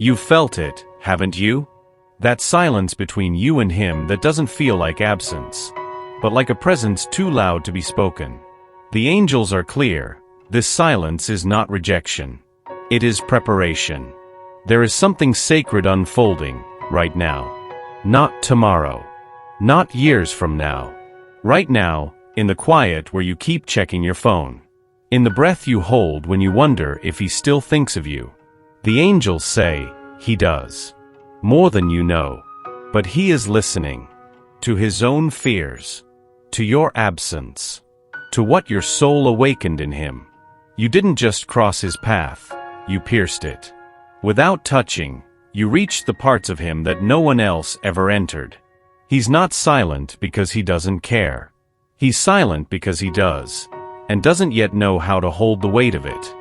You've felt it, haven't you? That silence between you and him that doesn't feel like absence, but like a presence too loud to be spoken. The angels are clear. This silence is not rejection. It is preparation. There is something sacred unfolding, right now. Not tomorrow. Not years from now. Right now, in the quiet where you keep checking your phone. In the breath you hold when you wonder if he still thinks of you. The angels say, he does. More than you know. But he is listening. To his own fears. To your absence. To what your soul awakened in him. You didn't just cross his path, you pierced it. Without touching, you reached the parts of him that no one else ever entered. He's not silent because he doesn't care. He's silent because he does, and doesn't yet know how to hold the weight of it.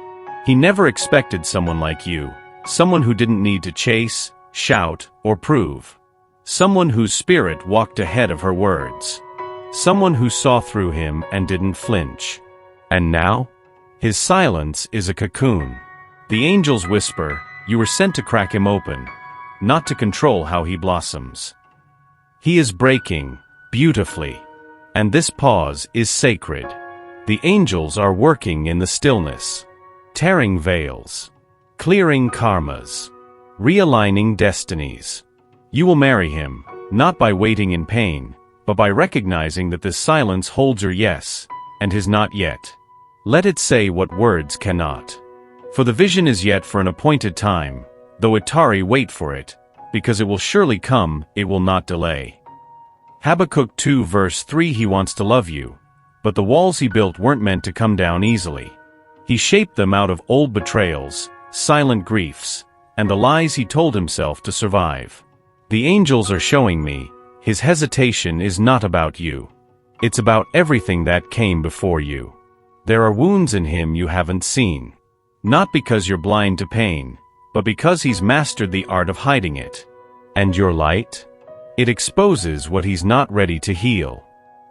He never expected someone like you, someone who didn't need to chase, shout, or prove. Someone whose spirit walked ahead of her words. Someone who saw through him and didn't flinch. And now? His silence is a cocoon. The angels whisper, you were sent to crack him open, not to control how he blossoms. He is breaking, beautifully. And this pause is sacred. The angels are working in the stillness, tearing veils, clearing karmas, realigning destinies. You will marry him, not by waiting in pain, but by recognizing that this silence holds your yes, and his not yet. Let it say what words cannot. For the vision is yet for an appointed time, though it tarry, wait for it, because it will surely come, it will not delay. Habakkuk 2 verse 3. He wants to love you, but the walls he built weren't meant to come down easily. He shaped them out of old betrayals, silent griefs, and the lies he told himself to survive. The angels are showing me, his hesitation is not about you. It's about everything that came before you. There are wounds in him you haven't seen. Not because you're blind to pain, but because he's mastered the art of hiding it. And your light? It exposes what he's not ready to heal.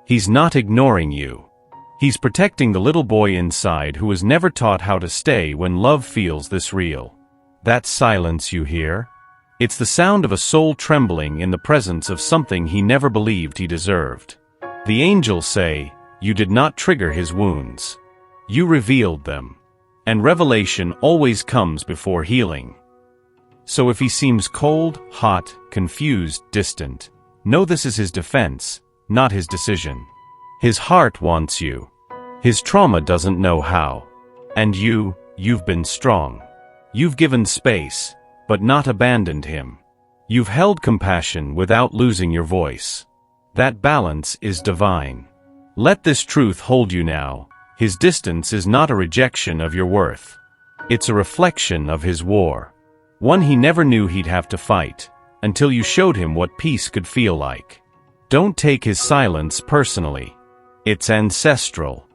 He's not ignoring you. He's protecting the little boy inside who was never taught how to stay when love feels this real. That silence you hear? It's the sound of a soul trembling in the presence of something he never believed he deserved. The angels say, you did not trigger his wounds. You revealed them. And revelation always comes before healing. So if he seems cold, hot, confused, distant, know this is his defense, not his decision. His heart wants you. His trauma doesn't know how. And you've been strong. You've given space, but not abandoned him. You've held compassion without losing your voice. That balance is divine. Let this truth hold you now. His distance is not a rejection of your worth. It's a reflection of his war. One he never knew he'd have to fight, until you showed him what peace could feel like. Don't take his silence personally. It's ancestral.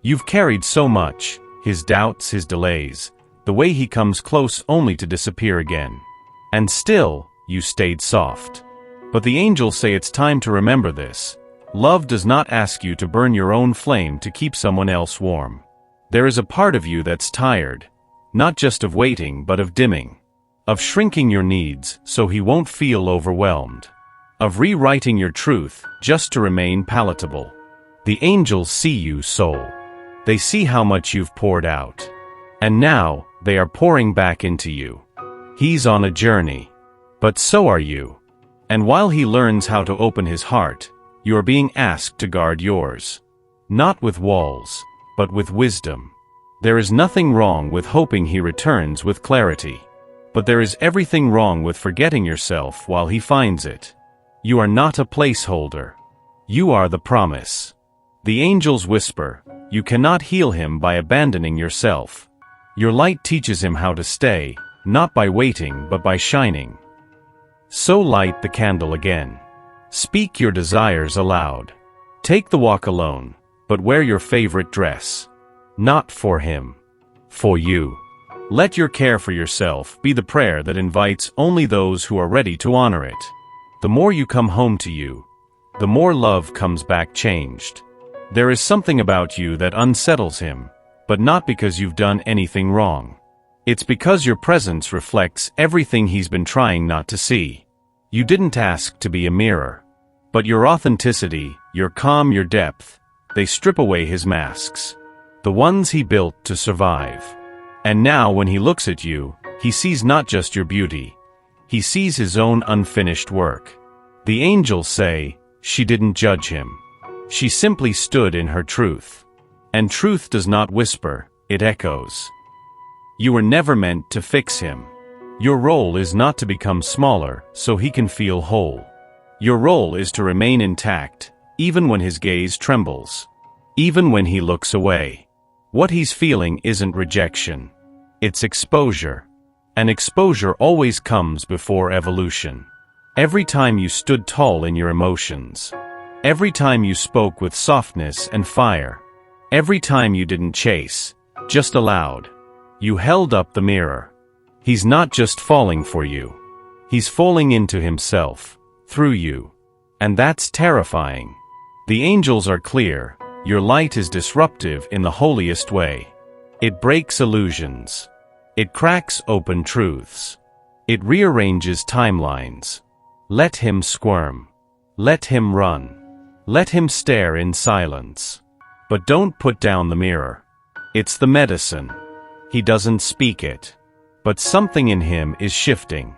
You've carried so much, his doubts, his delays, the way he comes close only to disappear again. And still, you stayed soft. But the angels say it's time to remember this. Love does not ask you to burn your own flame to keep someone else warm. There is a part of you that's tired, not just of waiting but of dimming, of shrinking your needs so he won't feel overwhelmed, of rewriting your truth just to remain palatable. The angels see you, soul. They see how much you've poured out. And now, they are pouring back into you. He's on a journey. But so are you. And while he learns how to open his heart, you are being asked to guard yours. Not with walls, but with wisdom. There is nothing wrong with hoping he returns with clarity. But there is everything wrong with forgetting yourself while he finds it. You are not a placeholder. You are the promise. The angels whisper, you cannot heal him by abandoning yourself. Your light teaches him how to stay, not by waiting but by shining. So light the candle again. Speak your desires aloud. Take the walk alone, but wear your favorite dress. Not for him. For you. Let your care for yourself be the prayer that invites only those who are ready to honor it. The more you come home to you, the more love comes back changed. There is something about you that unsettles him, but not because you've done anything wrong. It's because your presence reflects everything he's been trying not to see. You didn't ask to be a mirror. But your authenticity, your calm, your depth, they strip away his masks. The ones he built to survive. And now when he looks at you, he sees not just your beauty. He sees his own unfinished work. The angels say, she didn't judge him. She simply stood in her truth. And truth does not whisper, it echoes. You were never meant to fix him. Your role is not to become smaller so he can feel whole. Your role is to remain intact, even when his gaze trembles. Even when he looks away. What he's feeling isn't rejection. It's exposure. And exposure always comes before evolution. Every time you stood tall in your emotions. Every time you spoke with softness and fire. Every time you didn't chase, just allowed. You held up the mirror. He's not just falling for you. He's falling into himself, through you. And that's terrifying. The angels are clear, your light is disruptive in the holiest way. It breaks illusions. It cracks open truths. It rearranges timelines. Let him squirm. Let him run. Let him stare in silence. But don't put down the mirror. It's the medicine. He doesn't speak it. But something in him is shifting.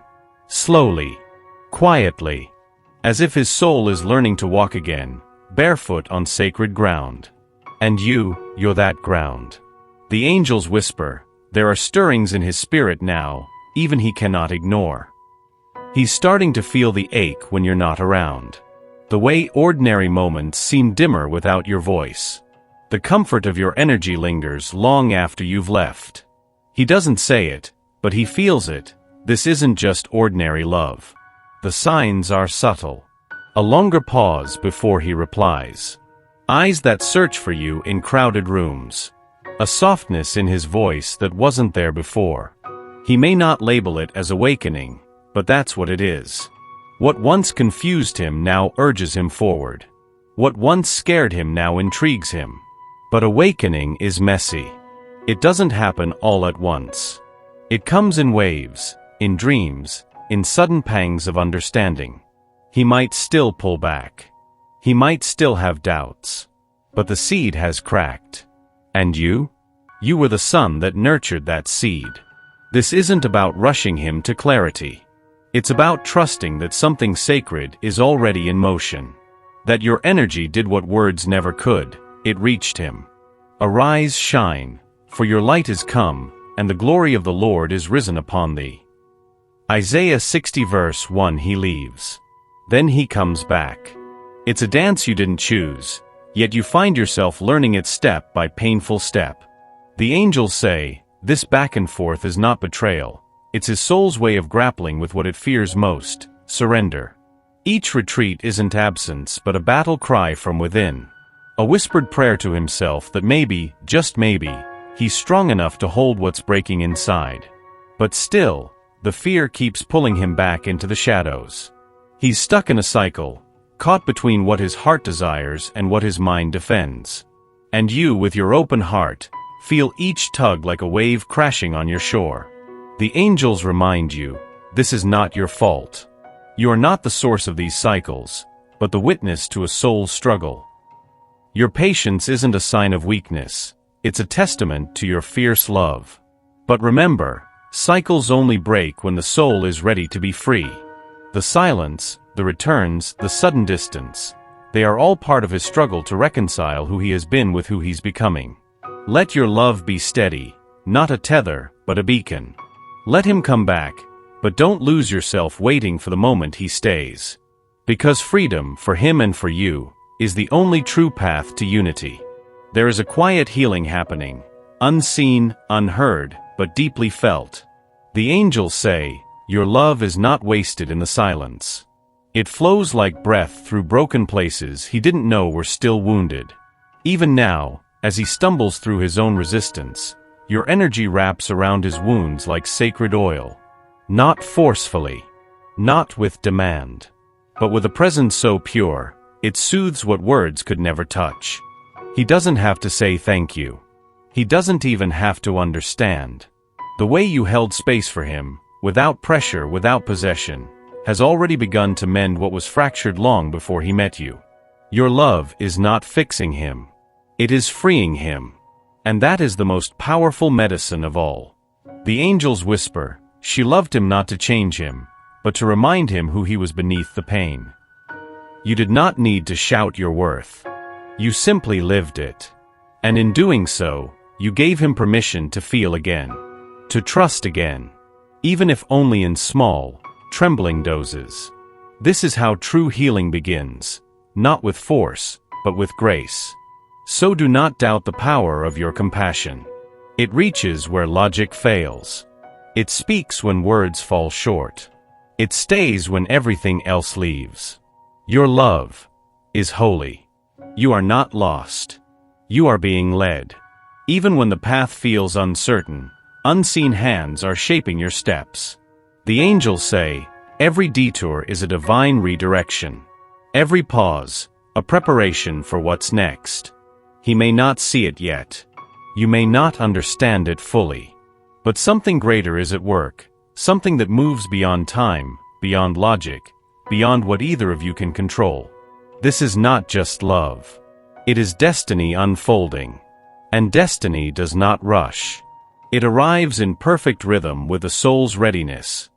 Slowly. Quietly. As if his soul is learning to walk again, barefoot on sacred ground. And you're that ground. The angels whisper, there are stirrings in his spirit now, even he cannot ignore. He's starting to feel the ache when you're not around. The way ordinary moments seem dimmer without your voice. The comfort of your energy lingers long after you've left. He doesn't say it, but he feels it. This isn't just ordinary love. The signs are subtle. A longer pause before he replies. Eyes that search for you in crowded rooms. A softness in his voice that wasn't there before. He may not label it as awakening, but that's what it is. What once confused him now urges him forward. What once scared him now intrigues him. But awakening is messy. It doesn't happen all at once. It comes in waves, in dreams, in sudden pangs of understanding. He might still pull back. He might still have doubts. But the seed has cracked. And you? You were the sun that nurtured that seed. This isn't about rushing him to clarity. It's about trusting that something sacred is already in motion. That your energy did what words never could. It reached him. Arise, shine, for your light is come, and the glory of the Lord is risen upon thee. Isaiah 60 verse 1. He leaves. Then he comes back. It's a dance you didn't choose, yet you find yourself learning it step by painful step. The angels say, this back and forth is not betrayal. It's his soul's way of grappling with what it fears most, surrender. Each retreat isn't absence but a battle cry from within. A whispered prayer to himself that maybe, just maybe, he's strong enough to hold what's breaking inside. But still, the fear keeps pulling him back into the shadows. He's stuck in a cycle, caught between what his heart desires and what his mind defends. And you, with your open heart, feel each tug like a wave crashing on your shore. The angels remind you, this is not your fault. You are not the source of these cycles, but the witness to a soul's struggle. Your patience isn't a sign of weakness, it's a testament to your fierce love. But remember, cycles only break when the soul is ready to be free. The silence, the returns, the sudden distance, they are all part of his struggle to reconcile who he has been with who he's becoming. Let your love be steady, not a tether, but a beacon. Let him come back, but don't lose yourself waiting for the moment he stays. Because freedom, for him and for you, is the only true path to unity. There is a quiet healing happening, unseen, unheard, but deeply felt. The angels say, your love is not wasted in the silence. It flows like breath through broken places he didn't know were still wounded. Even now, as he stumbles through his own resistance, your energy wraps around his wounds like sacred oil. Not forcefully, not with demand, but with a presence so pure, it soothes what words could never touch. He doesn't have to say thank you. He doesn't even have to understand. The way you held space for him, without pressure, without possession, has already begun to mend what was fractured long before he met you. Your love is not fixing him. It is freeing him. And that is the most powerful medicine of all. The angels whisper, she loved him not to change him, but to remind him who he was beneath the pain. You did not need to shout your worth. You simply lived it. And in doing so, you gave him permission to feel again, to trust again, even if only in small, trembling doses. This is how true healing begins, not with force, but with grace. So do not doubt the power of your compassion. It reaches where logic fails. It speaks when words fall short. It stays when everything else leaves. Your love is holy. You are not lost. You are being led. Even when the path feels uncertain, unseen hands are shaping your steps. The angels say, every detour is a divine redirection. Every pause, a preparation for what's next. He may not see it yet. You may not understand it fully. But something greater is at work, something that moves beyond time, beyond logic, beyond what either of you can control. This is not just love. It is destiny unfolding. And destiny does not rush. It arrives in perfect rhythm with the soul's readiness.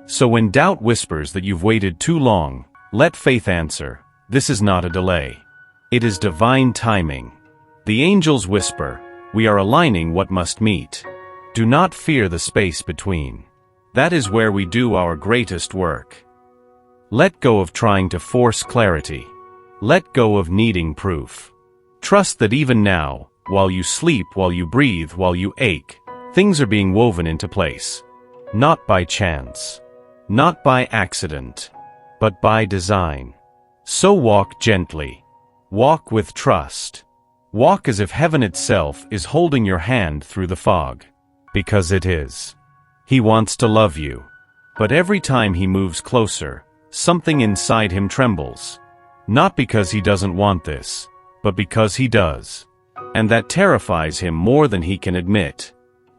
So when doubt whispers that you've waited too long, let faith answer, this is not a delay. It is divine timing. The angels whisper, we are aligning what must meet. Do not fear the space between. That is where we do our greatest work. Let go of trying to force clarity. Let go of needing proof. Trust that even now, while you sleep, while you breathe, while you ache, things are being woven into place. Not by chance. Not by accident. But by design. So walk gently. Walk with trust. Walk as if heaven itself is holding your hand through the fog. Because it is. He wants to love you. But every time he moves closer, something inside him trembles. Not because he doesn't want this, but because he does. And that terrifies him more than he can admit.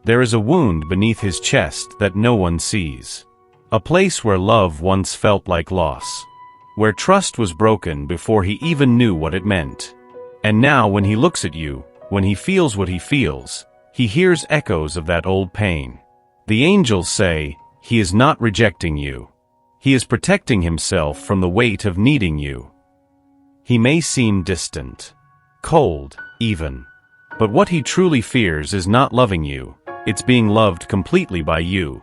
There is a wound beneath his chest that no one sees. A place where love once felt like loss. Where trust was broken before he even knew what it meant. And now when he looks at you, when he feels what he feels, he hears echoes of that old pain. The angels say, he is not rejecting you. He is protecting himself from the weight of needing you. He may seem distant, cold, even. But what he truly fears is not loving you, it's being loved completely by you.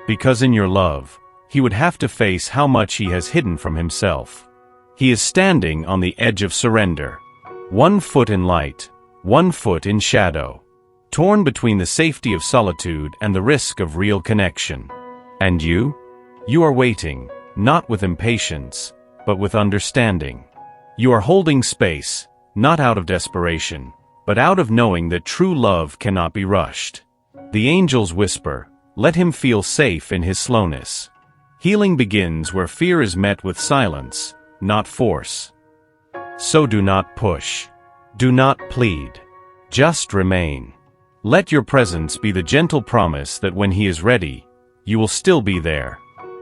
Because in your love, he would have to face how much he has hidden from himself. He is standing on the edge of surrender. 1 foot in light, 1 foot in shadow. Torn between the safety of solitude and the risk of real connection. And you? You are waiting, not with impatience, but with understanding. You are holding space, not out of desperation, but out of knowing that true love cannot be rushed. The angels whisper, let him feel safe in his slowness. Healing begins where fear is met with silence, not force. So do not push. Do not plead. Just remain. Let your presence be the gentle promise that when he is ready, you will still be there.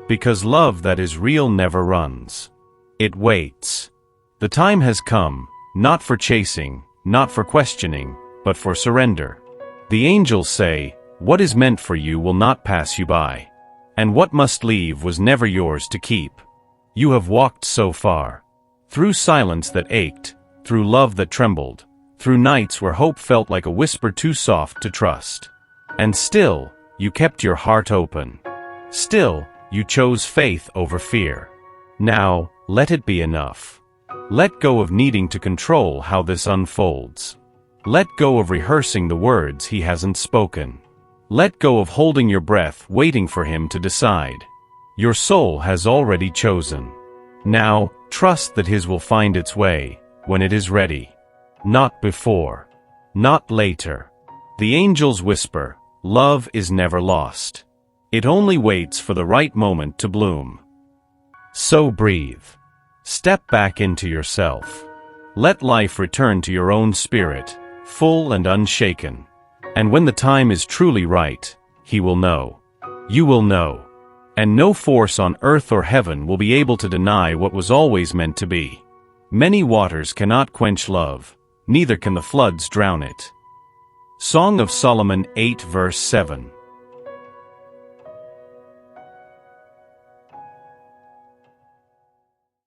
Because love that is real never runs. It waits. The time has come, not for chasing, not for questioning, but for surrender. The angels say, what is meant for you will not pass you by. And what must leave was never yours to keep. You have walked so far. Through silence that ached, through love that trembled, through nights where hope felt like a whisper too soft to trust. And still, you kept your heart open. Still, you chose faith over fear. Now, let it be enough. Let go of needing to control how this unfolds. Let go of rehearsing the words he hasn't spoken. Let go of holding your breath, waiting for him to decide. Your soul has already chosen. Now, trust that his will find its way, when it is ready. Not before. Not later. The angels whisper, love is never lost. It only waits for the right moment to bloom. So breathe. Step back into yourself. Let life return to your own spirit, full and unshaken. And when the time is truly right, he will know. You will know. And no force on earth or heaven will be able to deny what was always meant to be. Many waters cannot quench love, neither can the floods drown it. Song of Solomon 8 verse 7.